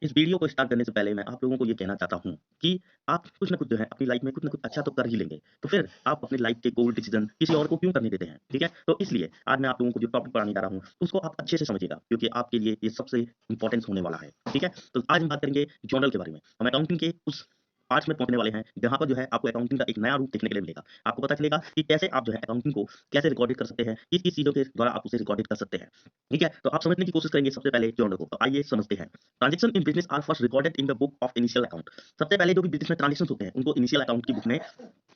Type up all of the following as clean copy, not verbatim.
इस वीडियो को स्टार्ट करने से पहले मैं आप लोगों को ये कहना चाहता हूँ कि आप कुछ न कुछ जो है अपनी लाइफ में कुछ न कुछ अच्छा तो कर ही लेंगे। तो फिर आप अपनी लाइफ के गोल डिसीज़न किसी और को क्यों करने देते हैं, ठीक है? तो इसलिए आज मैं आप लोगों को जो टॉपिक पढ़ाने जा रहा हूँ, उसको आप अच्छे से समझिएगा क्योंकि आपके लिए ये सबसे इम्पोर्टेंस होने वाला है, ठीक है? तो आज हम बात करेंगे जर्नल के बारे में। हम अकाउंटिंग के उस पार्ट्स में पहुँचने वाले हैं, जहाँ पर जो है आपको अकाउंटिंग का एक नया रूप देखने के लिए मिलेगा। आपको पता चलेगा कि कैसे आप जो है अकाउंटिंग को कैसे रिकॉर्डेड कर सकते हैं, किस-किस चीज़ों के द्वारा आप उसे रिकॉर्डेड कर सकते हैं, ठीक है? तो आप समझने की कोशिश करेंगे सबसे पहले जर्नल को। तो आइए समझते हैं। Transaction in business are first recorded in the book of initial account. सबसे पहले जो भी बिज़नेस में ट्रांज़ैक्शंस होते हैं, उनको इनिशियल अकाउंट की बुक में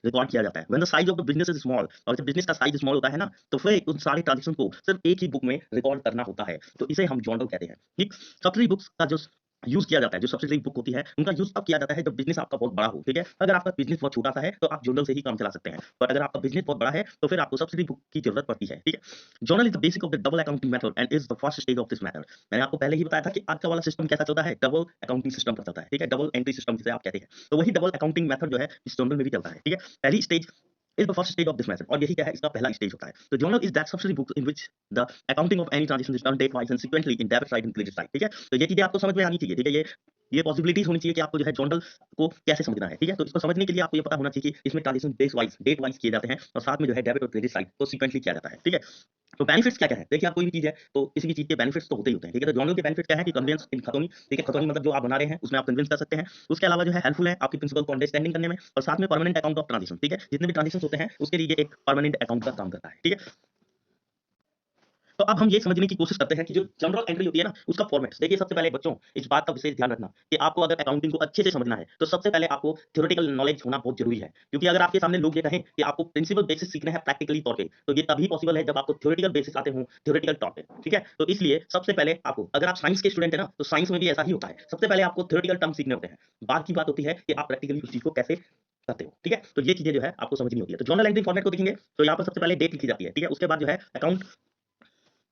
रिकॉर्ड किया जाता है। When the size of the business is small और जब बिज़नेस का साइज़ स्मॉल होता है ना, तो फिर उन सारे ट्रांज़ैक्शन को सिर्फ़ एक ही बुक में रिकॉर्ड करना होता है। तो इसे हम जर्नल कहते हैं, ठीक? सब्सिडरी बुक्स का जो यूज़ किया जाता है, जो सब्सिडरी बुक होती है, उनका यूज़ तब किया जाता है जब बिज़नेस आपका बहुत बड़ा हो, ठीक है? अगर आपका बिज़नेस बहुत छोटा-सा है, तो आप जर्नल से ही काम चला सकते हैं। पर अगर आपका बिज़नेस बहुत बड़ा है, तो फिर आपको सब्सिडरी बुक की ज़रूरत पड़ती है, ठीक है? Journal is the basic of the double accounting method and is the first stage of this method. मैंने आपको पहले ही बताया था कि आज का वाला सिस्टम कैसा चलता है, डबल अकाउंटिंग सिस्टम का चलता है, ठीक है? डबल एंट्री सिस्टम जिसे आप कहते हैं। तो वही डबल अकाउंटिंग मेथड जो है, इस जर्नल में भी चलता है, ठीक है? पहली stage is the first stage of this method और यही क्या है, इसका पहला स्टेज होता है। तो journal is that subsidiary book in which the accounting of any transaction is done date wise and sequentially in debit side and credit side, ठीक है? तो ये चीज़ें आपको समझ में आनी चाहिए, ठीक है? ये पॉसिबिलिटीज़ होनी चाहिए कि आपको जो है जर्नल को कैसे समझना है, ठीक है? तो इसको समझने के लिए आपको ये पता होना चाहिए कि इसमें ट्रांज़ैक्शन डेट वाइज़ किए जाते हैं और साथ में जो है डेबिट और क्रेडिट साइड को सीक्वेंटली किया जाता है, ठीक है? तो बेनिफिट्स क्या-क्या है? देखिए आप कोई भी चीज़ है, तो किसी भी चीज़ के बेनिफिट्स तो होते ही होते हैं, ठीक है? तो जर्नल के बेनिफिट क्या है कि कन्वेंस इन खतौनी, ठीक है? खतौनी मतलब जो आप बना रहे हैं, उसमें आप कन्विंस कर सकते हैं। उसके अलावा जो है हेल्पफुल है आपकी प्रिंसिपल को अंडरस्टैंडिंग करने में और साथ में परमानेंट अकाउंट ऑफ ट्रांज़ैक्शन, ठीक है? जितने भी ट्रांज़ैक्शंस होते हैं, उसके लिए ये एक परमानेंट अकाउंट का काम करता है, ठीक है? तो अब हम ये समझने की कोशिश करते हैं कि जो जनरल एंट्री होती है ना, उसका फॉर्मेट। देखिए सबसे पहले बच्चों, इस बात का विशेष ध्यान रखना कि आपको अगर अकाउंटिंग को अच्छे से समझना है, तो सबसे पहले आपको थ्योरेटिकल नॉलेज होना बहुत ज़रूरी है। क्योंकि अगर आपके सामने लोग ये कहें कि आपको प्रिंसिपल बेसिस सीखना है प्रैक्टिकली तौर पे, तो ये तभी पॉसिबल है जब आपको थ्योरेटिकल बेसिस आते हों, थ्योरेटिकल टॉपिक पे, ठीक है? तो इसलिए सबसे पहले आपको अगर आप साइंस के स्टूडेंट हैं ना, तो साइंस में भी ऐसा ही होता है। सबसे पहले आपको थ्योरेटिकल टर्म सीखने होते हैं। बाद की बात होती है कि आप प्रैक्टिकली उस चीज़ को कैसे करते हो, ठीक है? तो ये चीज़ें जो है आपको समझनी होती है। तो जर्नल एंट्री फॉर्मेट को देखेंगे, तो यहाँ पर सबसे पहले डेट लिखी जाती है, ठीक है? उसके बाद जो है अकाउंट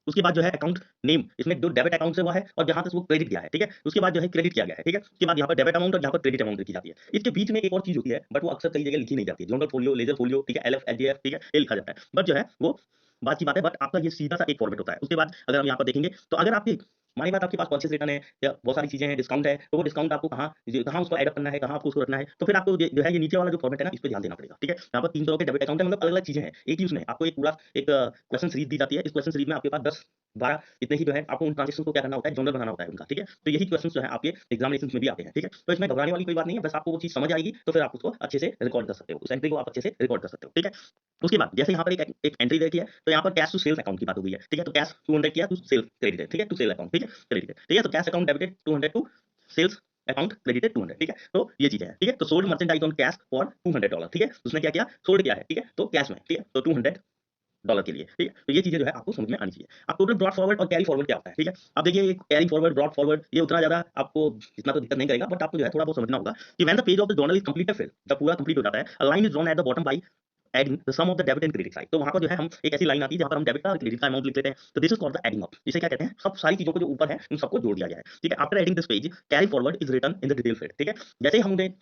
उसके बाद जो है अकाउंट नेम, इसमें जो डेबिट अकाउंट से हुआ है और जहाँ तक वो क्रेडिट गया है, ठीक है? उसके बाद जो है क्रेडिट किया गया है, ठीक है? उसके बाद यहाँ पर डेबिट अमाउंट और यहाँ पर क्रेडिट अमाउंट लिखी जाती है। इसके बीच में एक और चीज़ होती है, बट वो अक्सर कई जगह लिखी नहीं जाती है। जनरल फ़ोलियो, लेजर फ़ोलियो, ठीक है? एलएफ, एलजीएफ, ठीक है? ये लिखा जाता है। बट जो है वो बात की बात है, बट आपका ये सीधा-सा एक फॉर्मेट होता है। उसके बाद अगर हम यहाँ पर देखेंगे, तो अगर आपकी मानी बात आपके पास परचेज़ रिटर्न है या बहुत सारी चीज़ें हैं, डिस्काउंट है, तो वो डिस्काउंट आपको कहाँ उसको ऐड अप करना है, कहाँ आपको उसको रखना है, तो फिर आपको ये जो है ये नीचे वाला जो फॉर्मेट है ना, इस पे ध्यान देना पड़ेगा, ठीक है? यहाँ पर 3 तरह के डेबिट अकाउंट है मतलब अलग-अलग चीज़ें हैं। एक ही उसमें आपको एक पूरा एक क्वेश्चन सीरीज़ दी जाती है। इस क्वेश्चन सीरीज़ में आपके पास 10 12 इतने ही जो है आपको उन ट्रांज़ैक्शन को क्या करना होता है, जर्नल बनाना होता है उनका, ठीक है? तो यही क्वेश्चन्स जो है आपके एग्ज़ामिनेशंस में भी आते हैं, ठीक है? तो इसमें घबराने वाली कोई बात नहीं है, बस आपको वो चीज़ समझ आएगी, तो फिर आप उसको अच्छे से रिकॉर्ड कर सकते हो। उस एंट्री को आप अच्छे से रिकॉर्ड कर सकते हो, ठीक है? उसके बाद जैसे यहाँ पर एक एंट्री देखी है, तो यहाँ पर कैश टू सेल्स अकाउंट की बात हो गई है, ठीक है? तो कैश 200 किया टू सेल क्रेडिटेड, ठीक है? टू सेल अकाउंट, ठीक है? क्रेडिटेड, ठीक है? तो cash account debited 200 to sales account credited 200, ठीक है? तो ये चीज़ें हैं, ठीक है? तो sold merchandise on cash for $200, ठीक है? उसने क्या किया? सोल्ड किया है, ठीक है? तो कैश में, ठीक है? तो $200 के लिए, ठीक है? तो ये चीज़ें जो है आपको समझ में आनी चाहिए। अब टोटल ब्रॉड फॉरवर्ड और कैरी फॉरवर्ड क्या होता है, ठीक है? अब देखिए ये कैरी फॉरवर्ड, ब्रॉड फॉरवर्ड ये उतना ज़्यादा आपको इतना तो दिक्कत नहीं करेगा, बट आपको जो है थोड़ा बहुत समझना होगा कि when the page of the journal is completed फिर जब पूरा कंप्लीट हो जाता है, a line is drawn at the bottom by adding the sum of the debit and credit side. तो वहाँ पर जो है हम एक ऐसी लाइन आती है जहाँ पर हम डेबिट का और क्रेडिट का अमाउंट लिख लेते हैं। तो this is called the adding up. इसे क्या कहते हैं? सब सारी चीज़ों को जो ऊपर है, उन सबको जोड़ दिया गया है। ठीक है? After adding this page, carry forward is written in the detail field. ठीक है? जैसे ही हम उन्हें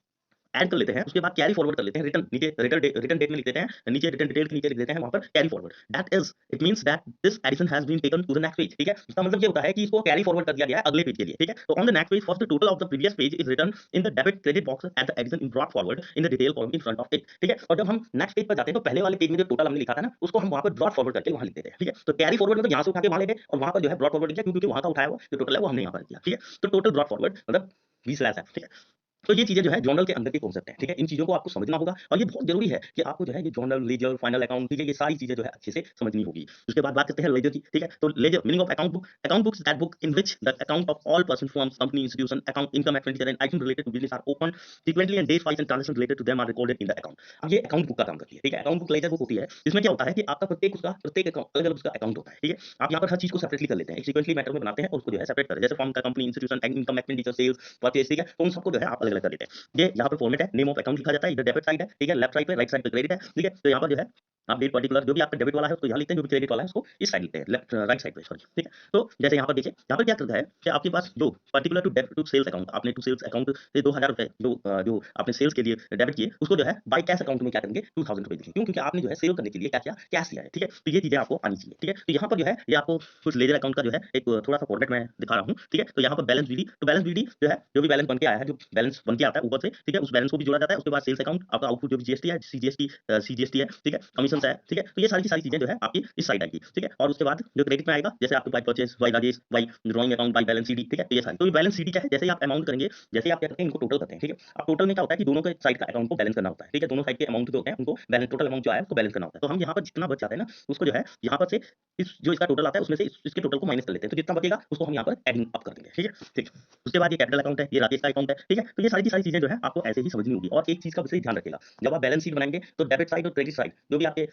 ऐड कर लेते हैं, उसके बाद कैरी फॉरवर्ड कर लेते हैं, रिटर्न नीचे रिटर्न डेट में लिख देते हैं, नीचे रिटर्न डिटेल के नीचे लिख देते हैं वहाँ पर carry forward. That is it means that this addition has been taken to the next page, ठीक है? इसका मतलब ये होता है कि इसको कैरी फॉरवर्ड कर दिया गया है अगले पेज के लिए, ठीक है? तो on the next page first the total of the previous page is written in the debit credit box at the addition in brought forward in the detail column in front of it, ठीक है? और जब हम next page पर जाते हैं तो पहले वाले पेज में जो टोटल हमने लिखा था ना, उसको हम वहाँ पर ब्रॉट फॉरवर्ड करके वहाँ लिख देते हैं, ठीक है? तो कैरी फॉरवर्ड मतलब यहाँ से उठा के वहाँ ले गए और वहाँ पर जो है ब्रॉट फॉरवर्ड किया क्योंकि वहाँ का उठाया हुआ जो टोटल है वो हमने यहाँ पर किया, ठीक है? तो टोटल ब्रॉट फॉरवर्ड मतलब 20 ठीक है? तो ये चीज़ें जो है जर्नल के अंदर के कॉन्सेप्ट हैं, ठीक है? इन चीज़ों को आपको समझना होगा और ये बहुत ज़रूरी है कि आपको जो है ये जर्नल, लेजर, फाइनल अकाउंट, ठीक है? ये सारी चीज़ें जो है अच्छे से समझनी होगी। उसके बाद बात करते हैं लेजर की, ठीक है? तो ledger meaning of account book, account book is that book in which the account of all person, firms, company, institution, account, income, expenditure and item related to business are open frequently and date wise and transaction related to them are recorded in the account. अब ये account book का काम करती है, ठीक है? Account book laser book होती है, इसमें क्या होता है कि आपका प्रत्येक अकाउंट अलग-अलग उसका अकाउंट होता है, ठीक है? आप यहाँ पर हर चीज़ को सेपरेटली कर लेते हैं, एक सीक्वेंटली मैटर में बनाते हैं और उसको जो है सेपरेट कर जैसे फर्म का, company, institution, income, expenditure, sales, purchase, ठीक है? तो उन सबको जो है आप अलग-अलग कर लेते हैं। ये यहाँ पर फॉर्मेट है, नेम ऑफ अकाउंट लिखा जाता है, इधर डेबिट साइड है, ठीक है? लेफ्ट साइड पे, राइट साइड पे क्रेडिट है, ठीक है? तो यहाँ पर जो है आप डेट पर्टिकुलर जो भी आपका डेबिट वाला है उसको यहाँ लिखते हैं, जो भी क्रेडिट वाला है उसको इस साइड लिखते हैं, लेफ्ट राइट साइड पे, सॉरी, ठीक है। तो जैसे यहाँ पर देखिए, यहाँ पर क्या करता है कि आपके पास जो particular to debit to sales account, आपने टू सेल्स अकाउंट से 2000 रुपए जो आपने सेल्स के लिए डेबिट किए, उसको जो है बाय कैश अकाउंट में क्या करेंगे, 2000 रुपए लिखेंगे। क्यों? क्योंकि आपने जो है सेल करने के लिए क्या किया, कैश लिया है, ठीक है। तो ये चीजें आपको आनी चाहिए, ठीक है। तो यहाँ पर जो है ये आपको कुछ लेजर अकाउंट का जो है एक थोड़ा सा फॉर्मेट मैं दिखा रहा हूँ, ठीक है। तो यहाँ पर बैलेंस बीडी, तो बैलेंस बीडी जो है जो भी बैलेंस बन के आया है, जो बैलेंस बन के आता है ऊपर से, ठीक है, उस बैलेंस को भी जोड़ा जाता है। उसके बाद सेल्स अकाउंट, आपका आउटपुट जो भी जीएसटी है, सीजीएसटी है, ठीक है, कमीशन है, ठीक है। तो ये सारी की सारी चीजें जो है आपकी इस साइड आएगी, ठीक है। और उसके बाद जो क्रेडिट में आएगा, जैसे आपके by purchase, by Rajesh, by drawing account, by balance CD, ठीक है। तो ये सारी, तो ये बैलेंस सीडी क्या है, जैसे ही आप अमाउंट करेंगे, जैसे ही आप क्या करते हैं, इनको टोटल करते हैं, ठीक है। अब टोटल में क्या होता है कि दोनों के साइड का अकाउंट को बैलेंस करना होता है, ठीक है। दोनों साइड के अमाउंट जो होते हैं उनको बैलेंस, टोटल अमाउंट जो आया है उसको बैलेंस करना होता है। तो हम यहाँ पर जितना बच जाता है ना, उसको जो है यहाँ पर से इस जो इसका टोटल आता है उसमें से इसके टोटल को माइनस कर लेते हैं। तो जितना बचेगा उसको हम यहाँ पर एडिंग अप कर देंगे, ठीक है, ठीक। उसके बाद ये कैपिटल अकाउंट है, ये राकेश का अकाउंट है, ठीक है। तो ये सारी की सारी चीजें जो है आपको ऐसे ही समझनी होगी। और एक चीज का विशेष ध्यान रखिएगा, जब आप बैलेंस शीट बनाएंगे तो डेबिट साइड और क्रेडिट साइड जो भी आपके,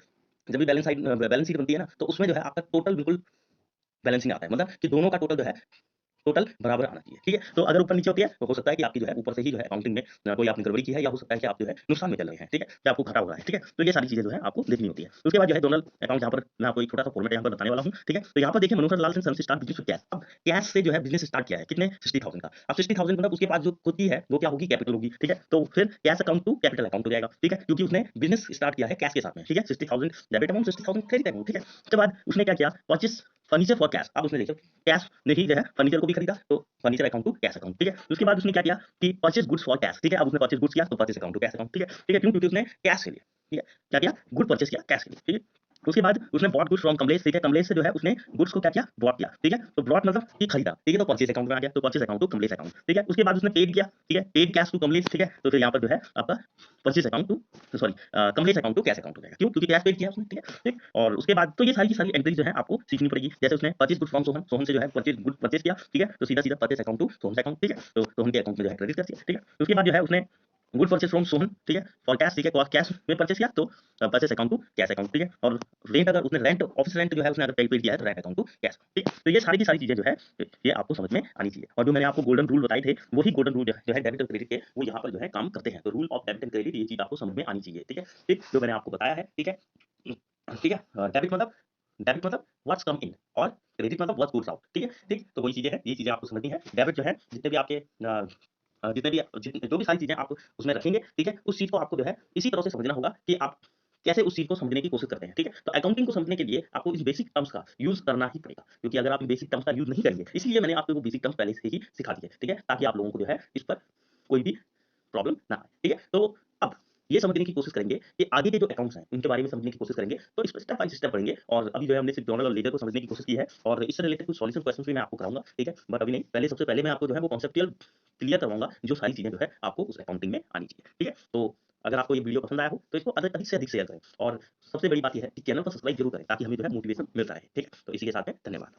जब भी बैलेंस शीट बनती है ना, तो उसमें जो है आपका टोटल बिल्कुल बैलेंसिंग आता है, मतलब कि दोनों का टोटल जो है टोटल बराबर आना चाहिए, ठीक है। तो अगर ऊपर नीचे होती है तो हो सकता है कि आपकी जो है ऊपर से ही जो है अकाउंटिंग में कोई आपने गड़बड़ी की है, या हो सकता है कि आप जो है नुकसान में चल रहे हैं, ठीक है, या आपको घाटा हो रहा है, ठीक है। तो ये सारी चीजें जो है आपको देखनी होती है। उसके बाद जो है डोनल अकाउंट, यहाँ पर मैं आपको एक छोटा सा फॉर्मेट यहाँ पर बताने वाला हूँ, ठीक है। तो यहाँ पर देखिए, मनोहर लाल सिंह सन से स्टार्ट बिजनेस कैश। अब कैश से जो है बिजनेस स्टार्ट किया है, कितने, 60,000 का। अब 60,000 मतलब उसके पास जो होती है वो क्या होगी, कैपिटल होगी, ठीक है। तो फिर cash account to capital account हो जाएगा, ठीक है, क्योंकि उसने बिजनेस स्टार्ट किया है कैश के साथ में, ठीक है। 60,000 डेबिट अमाउंट, 60,000 क्रेडिट अमाउंट, ठीक है। उसके बाद उसने क्या किया, परचेस फर्नीचर फॉर कैश। अब उसने देखो कैश ने ही जो है फर्नीचर को भी खरीदा, तो furniture account to cash account, ठीक है। उसके बाद उसने क्या किया कि परचेज गुड्स फॉर कैश, ठीक है। अब उसने परचेज गुड्स किया तो purchase account to cash account, ठीक है, ठीक है। क्यों? क्योंकि उसने कैश से लिया, ठीक है। क्या किया, गुड परचेज किया कैश के लिए, ठीक है। उसके बाद उसने बॉट गुड्स फ्रॉम कमलेश, ठीक है। कमलेश से जो है उसने गुड्स को क्या किया, ब्रॉट किया, ठीक है। तो ब्रॉट मतलब कि खरीदा, ठीक है। तो परचेज अकाउंट में आ गया, तो purchase account to Kamlesh account, ठीक है। उसके बाद उसने पेड किया, ठीक है, पेड कैश टू कमलेश, ठीक है। तो फिर यहाँ पर जो है आपका purchase account to, sorry, Kamlesh account to cash account हो जाएगा। क्यों? क्योंकि कैश पेड किया उसने, ठीक है, ठीक। और उसके बाद तो ये सारी की सारी एंट्री जो है आपको सीखनी पड़ेगी। जैसे उसने purchase good from Sohan, Sohan से जो है परचेज गुड परचेज किया, ठीक है। तो सीधा सीधा purchase account to Sohan account, ठीक है। तो सोहन के अकाउंट में जो है क्रेडिट कर दिया, ठीक है। उसके बाद जो है उसने गुड परचेज फ्रॉम सोहन, ठीक है, फॉर कैश, ठीक है, कैश में परचेज किया तो purchase account to cash account, ठीक है। और रेंट, अगर उसने रेंट, ऑफिस रेंट जो है उसने अगर पेड किया है तो रेंट अकाउंट टू कैश, ठीक है। तो ये सारी की सारी चीजें जो है ये आपको समझ में आनी चाहिए। और जो मैंने आपको गोल्डन रूल बताए थे, वही गोल्डन रूल जो है डेबिट और क्रेडिट के, वो यहाँ पर जो है काम करते हैं। तो rule of debit and credit, ये चीज आपको समझ में आनी चाहिए, ठीक है, ठीक, जो मैंने आपको बताया है, ठीक है, ठीक है। डेबिट मतलब व्हाट्स कम इन, और क्रेडिट मतलब व्हाट्स गुड्स आउट, ठीक है, ठीक। तो वही चीजें हैं, ये चीजें आपको समझनी है। डेबिट जो है जितने भी आपके जितने भी जो भी सारी चीजें आप उसमें रखेंगे, ठीक है, उस चीज को आपको जो है इसी तरह से समझना होगा कि आप कैसे उस चीज को समझने की कोशिश करते हैं, ठीक है। तो अकाउंटिंग को समझने के लिए आपको इस बेसिक टर्म्स का यूज करना ही पड़ेगा, क्योंकि अगर आप बेसिक टर्म्स का यूज नहीं करेंगे, इसलिए मैंने आपको वो बेसिक टर्म्स पहले से ही सिखा दिए, ठीक है, ताकि आप लोगों को जो है इस पर कोई भी प्रॉब्लम ना आए, ठीक है। तो अब ये समझने की कोशिश करेंगे कि आगे के जो अकाउंट्स हैं उनके बारे में समझने की कोशिश करेंगे, तो इस पर स्टेप बाय स्टेप पढ़ेंगे। और अभी जो है हमने सिर्फ जर्नल और लेजर को समझने की कोशिश की है, और इससे रिलेटेड कुछ सॉल्यूशन क्वेश्चंस भी मैं आपको कराऊंगा, ठीक है। बट अभी नहीं, पहले सबसे पहले मैं आपको जो है वो कॉन्सेप्चुअल क्लियर करवाऊंगा, जो सारी चीजें जो है आपको उस अकाउंटिंग में आनी चाहिए, ठीक है। तो अगर आपको ये वीडियो पसंद आया हो तो इसको अधिक से अधिक शेयर करें, और सबसे बड़ी बात यह है कि चैनल को सब्सक्राइब जरूर करें, ताकि हमें जो है मोटिवेशन मिलता रहे, ठीक है। तो इसी के साथ में धन्यवाद।